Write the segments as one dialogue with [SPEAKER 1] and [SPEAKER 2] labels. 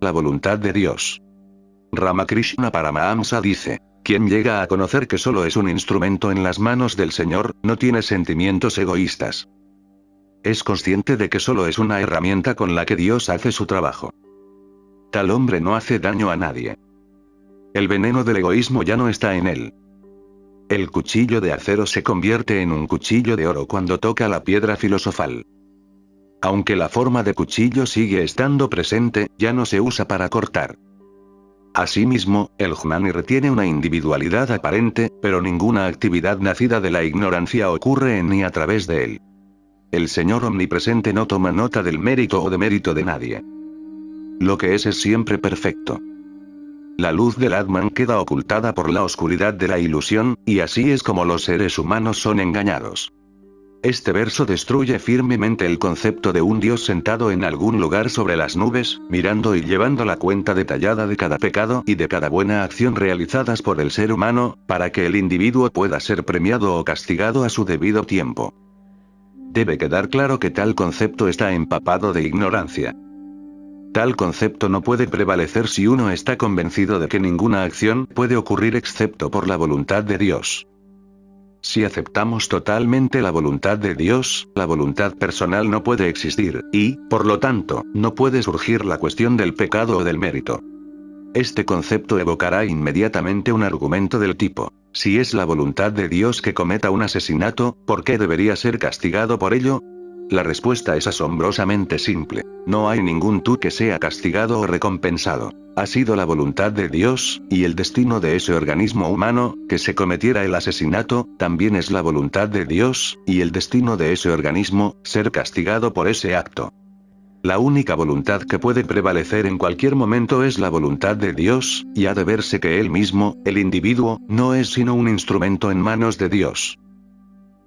[SPEAKER 1] la voluntad de Dios. Ramakrishna Paramahamsa dice: quien llega a conocer que solo es un instrumento en las manos del Señor, no tiene sentimientos egoístas. Es consciente de que solo es una herramienta con la que Dios hace su trabajo. Tal hombre no hace daño a nadie. El veneno del egoísmo ya no está en él. El cuchillo de acero se convierte en un cuchillo de oro cuando toca la piedra filosofal. Aunque la forma de cuchillo sigue estando presente, ya no se usa para cortar. Asimismo, el jnani retiene una individualidad aparente, pero ninguna actividad nacida de la ignorancia ocurre en ni a través de él. El Señor omnipresente no toma nota del mérito o demérito de nadie. Lo que es siempre perfecto. La luz del Atman queda ocultada por la oscuridad de la ilusión, y así es como los seres humanos son engañados. Este verso destruye firmemente el concepto de un Dios sentado en algún lugar sobre las nubes, mirando y llevando la cuenta detallada de cada pecado y de cada buena acción realizadas por el ser humano, para que el individuo pueda ser premiado o castigado a su debido tiempo. Debe quedar claro que tal concepto está empapado de ignorancia. Tal concepto no puede prevalecer si uno está convencido de que ninguna acción puede ocurrir excepto por la voluntad de Dios. Si aceptamos totalmente la voluntad de Dios, la voluntad personal no puede existir, y, por lo tanto, no puede surgir la cuestión del pecado o del mérito. Este concepto evocará inmediatamente un argumento del tipo: si es la voluntad de Dios que cometa un asesinato, ¿por qué debería ser castigado por ello? La respuesta es asombrosamente simple. No hay ningún tú que sea castigado o recompensado. Ha sido la voluntad de Dios, y el destino de ese organismo humano, que se cometiera el asesinato, también es la voluntad de Dios, y el destino de ese organismo, ser castigado por ese acto. La única voluntad que puede prevalecer en cualquier momento es la voluntad de Dios, y ha de verse que él mismo, el individuo, no es sino un instrumento en manos de Dios.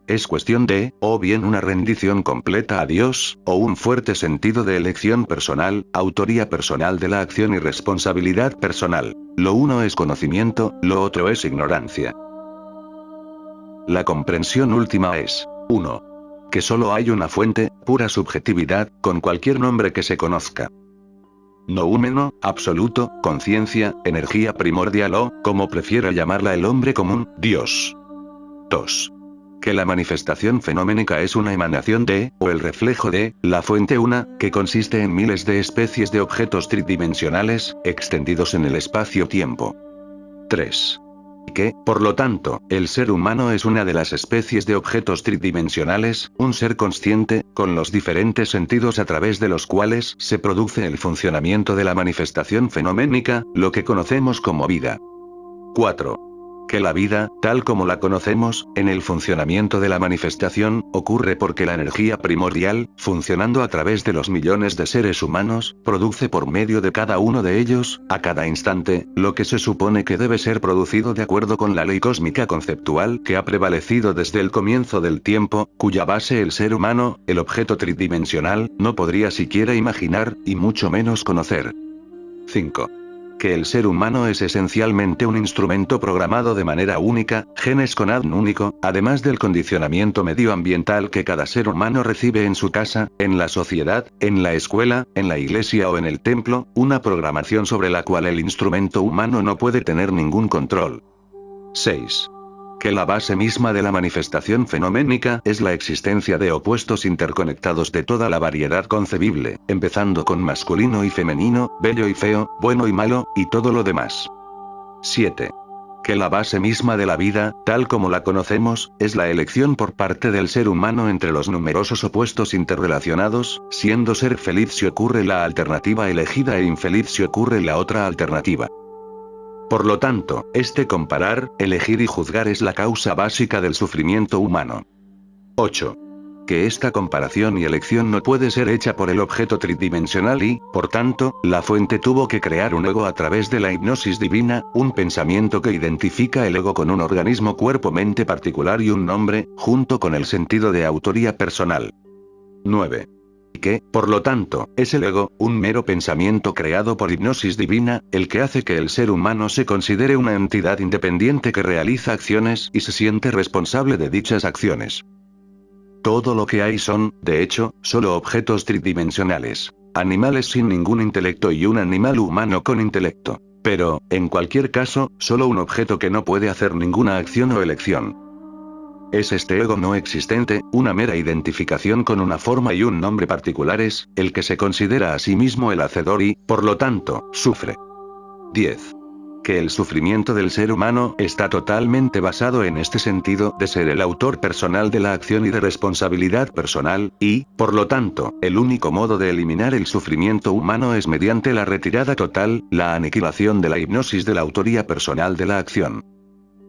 [SPEAKER 1] Es cuestión de, o bien una rendición completa a Dios, o un fuerte sentido de elección personal, autoría personal de la acción y responsabilidad personal. Lo uno es conocimiento, lo otro es ignorancia. La comprensión última es: 1. Que solo hay una fuente, pura subjetividad, con cualquier nombre que se conozca. Noúmeno, absoluto, conciencia, energía primordial o, como prefiera llamarla el hombre común, Dios. 2. Que la manifestación fenoménica es una emanación de, o el reflejo de, la fuente una, que consiste en miles de especies de objetos tridimensionales, extendidos en el espacio-tiempo. 3. Que, por lo tanto, el ser humano es una de las especies de objetos tridimensionales, un ser consciente, con los diferentes sentidos a través de los cuales se produce el funcionamiento de la manifestación fenoménica, lo que conocemos como vida. 4. Que la vida, tal como la conocemos, en el funcionamiento de la manifestación, ocurre porque la energía primordial, funcionando a través de los millones de seres humanos, produce por medio de cada uno de ellos, a cada instante, lo que se supone que debe ser producido de acuerdo con la ley cósmica conceptual que ha prevalecido desde el comienzo del tiempo, cuya base el ser humano, el objeto tridimensional, no podría siquiera imaginar, y mucho menos conocer. 5. Que el ser humano es esencialmente un instrumento programado de manera única, genes con ADN único, además del condicionamiento medioambiental que cada ser humano recibe en su casa, en la sociedad, en la escuela, en la iglesia o en el templo, una programación sobre la cual el instrumento humano no puede tener ningún control. 6. Que la base misma de la manifestación fenoménica es la existencia de opuestos interconectados de toda la variedad concebible, empezando con masculino y femenino, bello y feo, bueno y malo, y todo lo demás. 7. Que la base misma de la vida, tal como la conocemos, es la elección por parte del ser humano entre los numerosos opuestos interrelacionados, siendo ser feliz si ocurre la alternativa elegida e infeliz si ocurre la otra alternativa. Por lo tanto, comparar, elegir y juzgar es la causa básica del sufrimiento humano. 8. Que esta comparación y elección no puede ser hecha por el objeto tridimensional y, por tanto, la fuente tuvo que crear un ego a través de la hipnosis divina, un pensamiento que identifica el ego con un organismo cuerpo-mente particular y un nombre, junto con el sentido de autoría personal. 9. Que, por lo tanto, es el ego, un mero pensamiento creado por hipnosis divina, el que hace que el ser humano se considere una entidad independiente que realiza acciones y se siente responsable de dichas acciones. Todo lo que hay son, de hecho, solo objetos tridimensionales. animales sin ningún intelecto y un animal humano con intelecto. Pero, en cualquier caso, solo un objeto que no puede hacer ninguna acción o elección. Es este ego no existente, una mera identificación con una forma y un nombre particulares, el que se considera a sí mismo el hacedor y, por lo tanto, sufre. 10. Que el sufrimiento del ser humano está totalmente basado en este sentido de ser el autor personal de la acción y de responsabilidad personal, y, por lo tanto, el único modo de eliminar el sufrimiento humano es mediante la retirada total, la aniquilación de la hipnosis de la autoría personal de la acción.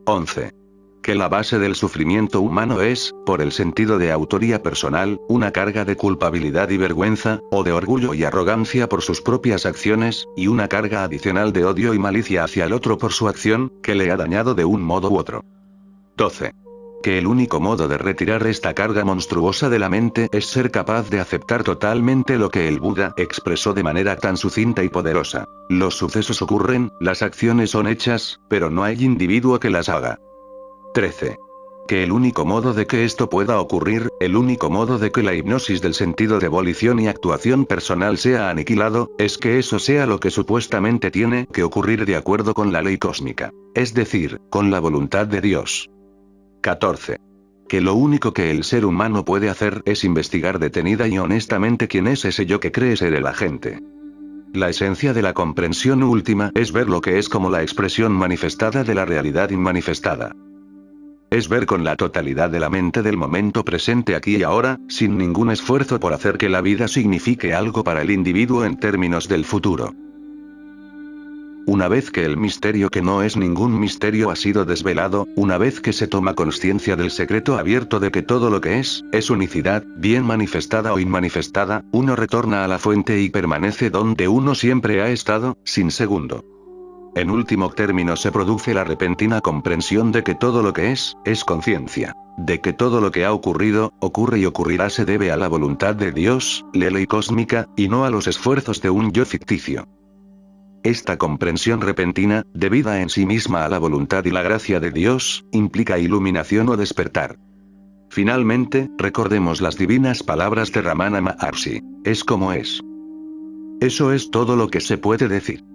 [SPEAKER 1] 11. Que la base del sufrimiento humano es, por el sentido de autoría personal, una carga de culpabilidad y vergüenza, o de orgullo y arrogancia por sus propias acciones, y una carga adicional de odio y malicia hacia el otro por su acción, que le ha dañado de un modo u otro. 12. Que el único modo de retirar esta carga monstruosa de la mente es ser capaz de aceptar totalmente lo que el Buda expresó de manera tan sucinta y poderosa. Los sucesos ocurren, las acciones son hechas, pero no hay individuo que las haga. 13. Que el único modo de que esto pueda ocurrir, el único modo de que la hipnosis del sentido de volición y actuación personal sea aniquilado, es que eso sea lo que supuestamente tiene que ocurrir de acuerdo con la ley cósmica. Es decir, con la voluntad de Dios. 14. Que lo único que el ser humano puede hacer es investigar detenida y honestamente quién es ese yo que cree ser el agente. La esencia de la comprensión última es ver lo que es como la expresión manifestada de la realidad inmanifestada. Es ver con la totalidad de la mente del momento presente aquí y ahora, sin ningún esfuerzo por hacer que la vida signifique algo para el individuo en términos del futuro. Una vez que el misterio que no es ningún misterio ha sido desvelado, una vez que se toma conciencia del secreto abierto de que todo lo que es unicidad, bien manifestada o inmanifestada, uno retorna a la fuente y permanece donde uno siempre ha estado, sin segundo. En último término se produce la repentina comprensión de que todo lo que es conciencia. De que todo lo que ha ocurrido, ocurre y ocurrirá se debe a la voluntad de Dios, la ley cósmica, y no a los esfuerzos de un yo ficticio. Esta comprensión repentina, debida en sí misma a la voluntad y la gracia de Dios, implica iluminación o despertar. Finalmente, recordemos las divinas palabras de Ramana Maharshi. Es como es. Eso es todo lo que se puede decir.